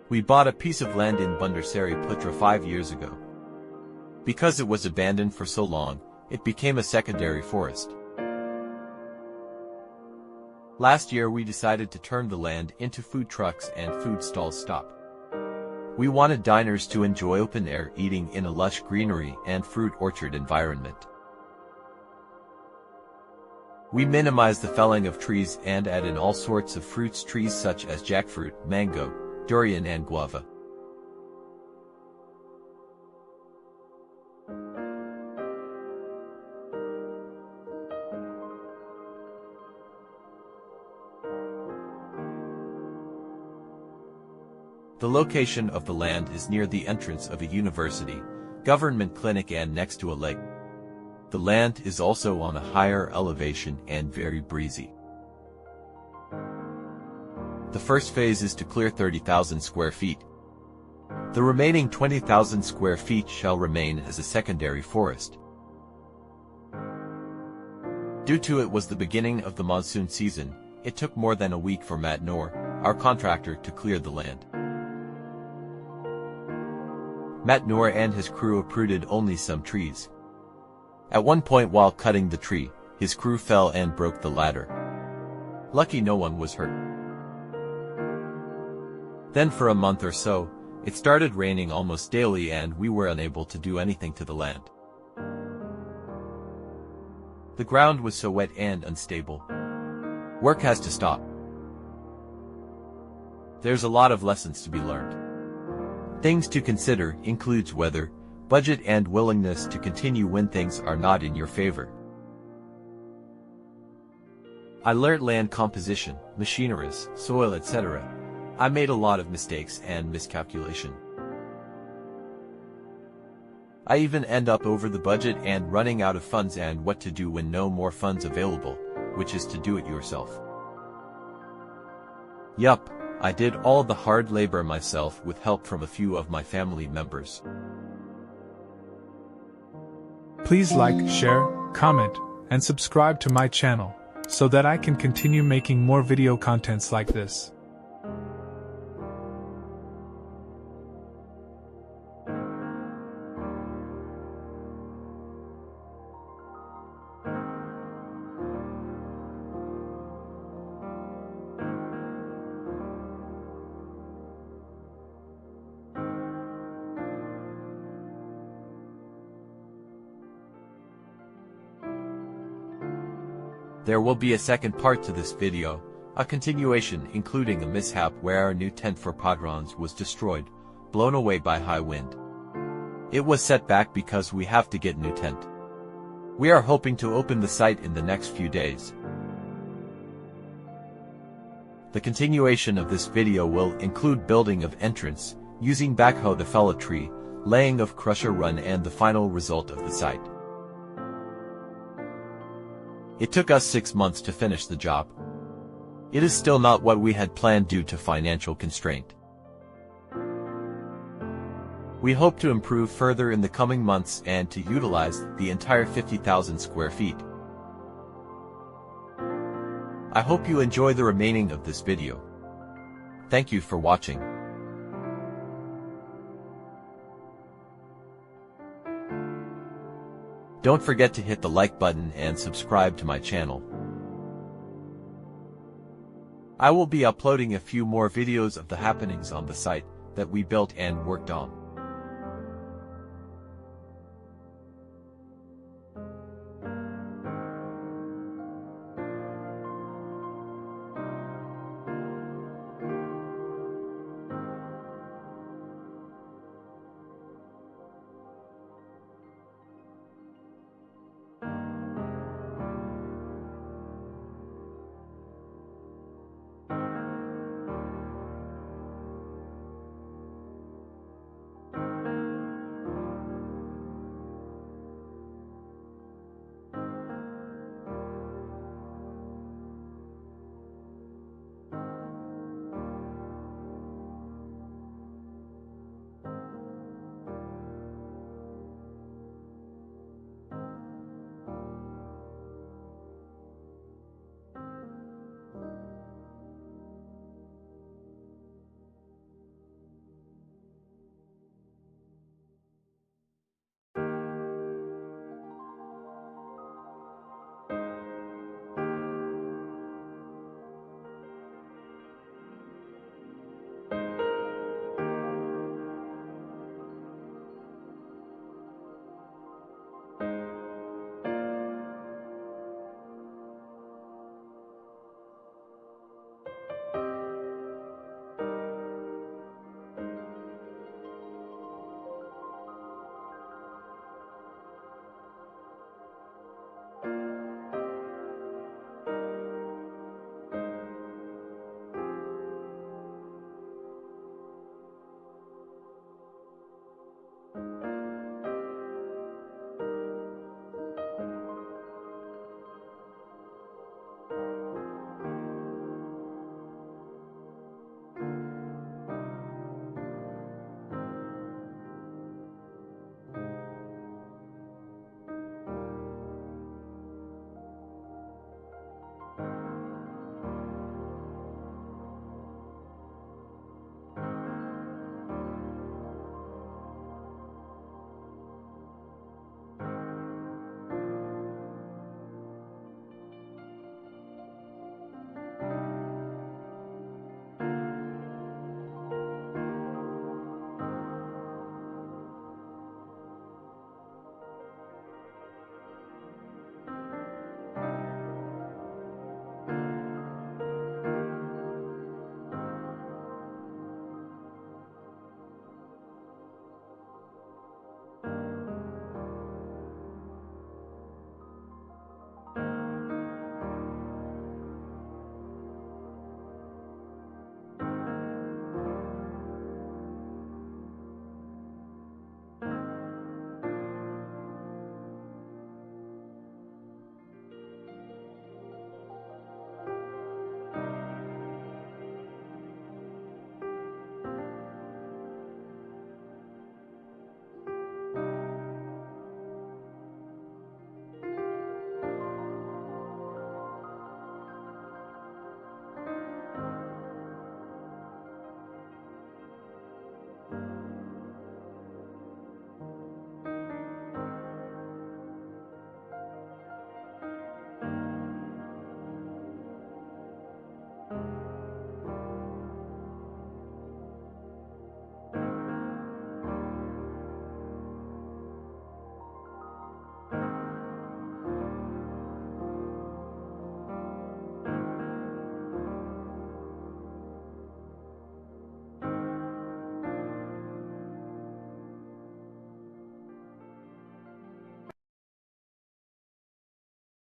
We bought a piece of land in Pembersihan 5 years ago. Because it was abandoned for so long, it became a secondary forest. Last year we decided to turn the land into food trucks and food stalls stop. We wanted diners to enjoy open-air eating in a lush greenery and fruit orchard environment. We minimized the felling of trees and add in all sorts of fruits trees such as jackfruit, mango, durian and guava. The location of the land is near the entrance of a university, government clinic and next to a lake. The land is also on a higher elevation and very breezy. The first phase is to clear 30,000 square feet. The remaining 20,000 square feet shall remain as a secondary forest. Due to it was the beginning of the monsoon season, it took more than a week for Matt Noor, our contractor, to clear the land. Matt Noor and his crew uprooted only some trees. At one point while cutting the tree, his crew fell and broke the ladder. Lucky no one was hurt. Then for a month or so, it started raining almost daily and we were unable to do anything to the land. The ground was so wet and unstable. Work has to stop. There's a lot of lessons to be learned. Things to consider includes weather, budget and willingness to continue when things are not in your favor. I learned land composition, machineries, soil etc. I made a lot of mistakes and miscalculation. I even end up over the budget and running out of funds and what to do when no more funds available, which is to do it yourself. Yup, I did all the hard labor myself with help from a few of my family members. Please like, share, comment, and subscribe to my channel, so that I can continue making more video contents like this. There will be a second part to this video, a continuation including a mishap where our new tent for padrons was destroyed, blown away by high wind. It was set back because we have to get a new tent. We are hoping to open the site in the next few days. The continuation of this video will include building of entrance, using backhoe to fell a tree, laying of crusher run and the final result of the site. It took us 6 months to finish the job. It is still not what we had planned due to financial constraint. We hope to improve further in the coming months and to utilize the entire 50,000 square feet. I hope you enjoy the remaining of this video. Thank you for watching. Don't forget to hit the like button and subscribe to my channel. I will be uploading a few more videos of the happenings on the site that we built and worked on.